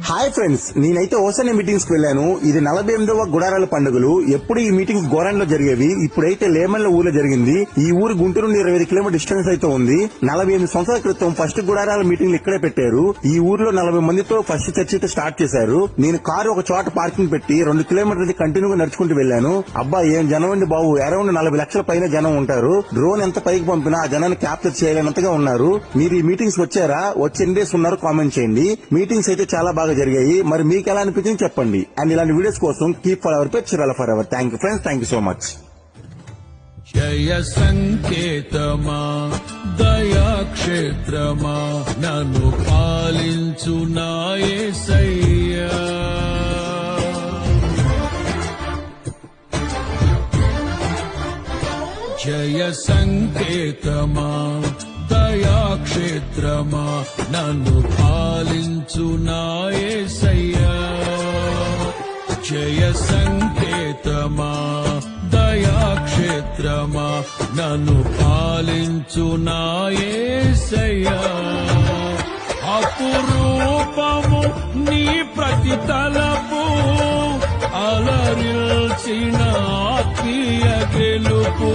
Hi friends, నేనైతే ఓసనే meetings కి వెళ్ళాను. ఇది 48వ గుడారాల పండుగలు. ఎప్పుడు ఈ మీటింగ్స్ గోరాన్లో జరిగేవి, ఇప్పుడైతే లేమన్ల ఊర్లో జరిగింది. ఈ ఊరు గుంటూరు నుండి 25 కిలోమీటర్ డిస్టెన్స్ అయితే ఉంది. 48 సంవత్సరాల క్రితం ఫస్ట్ గుడారాల మీటింగ్లు ఇక్కడే పెట్టారు. ఈ ఊర్లో 40 మందితో ఫస్ట్ చర్చ అయితే స్టార్ట్ చేశారు. నేను కారు ఒక చోట పార్కింగ్ పెట్టి 2 కిలోమీటర్లు కంటిన్యూగా నడుచుకుంటూ వెళ్ళాను. అబ్బా ఏం జనం అండి బాబు, అరౌండ్ 40 లక్షల పైన జనం ఉంటారు. డ్రోన్ ఎంత పైకి పంపినా ఆ జనాన్ని క్యాప్చర్ చేయలేనంతగా ఉన్నారు. మీరు ఈ మీటింగ్స్ వచ్చారా, వచ్చి ఎన్ని డేస్ ఉన్నారు కామెంట్ చేయండి. మీటింగ్స్ అయితే చాలా బాగా జరిగాయి. మరి మీకు ఎలా అనిపించింది చెప్పండి. అండ్ ఇలాంటి వీడియోస్ కోసం keep for our page Chirala forever. Thank you friends, thank you so much. జయ సంకేతమా దయాక్షేత్రమా నన్ను పాలించు నా యేసయ్యా. జయ సంకేతమా దయాక్షేత్రమా నన్ను పాలించు నా యేసయ్యా. జయ సంకేతమా దయాక్షేత్రమా నన్ను పాలించు నా యేసయ్యా. అపురూపము నీ ప్రతి తలపు అలరిల్చిన ఆత్మీయ గెలుపు.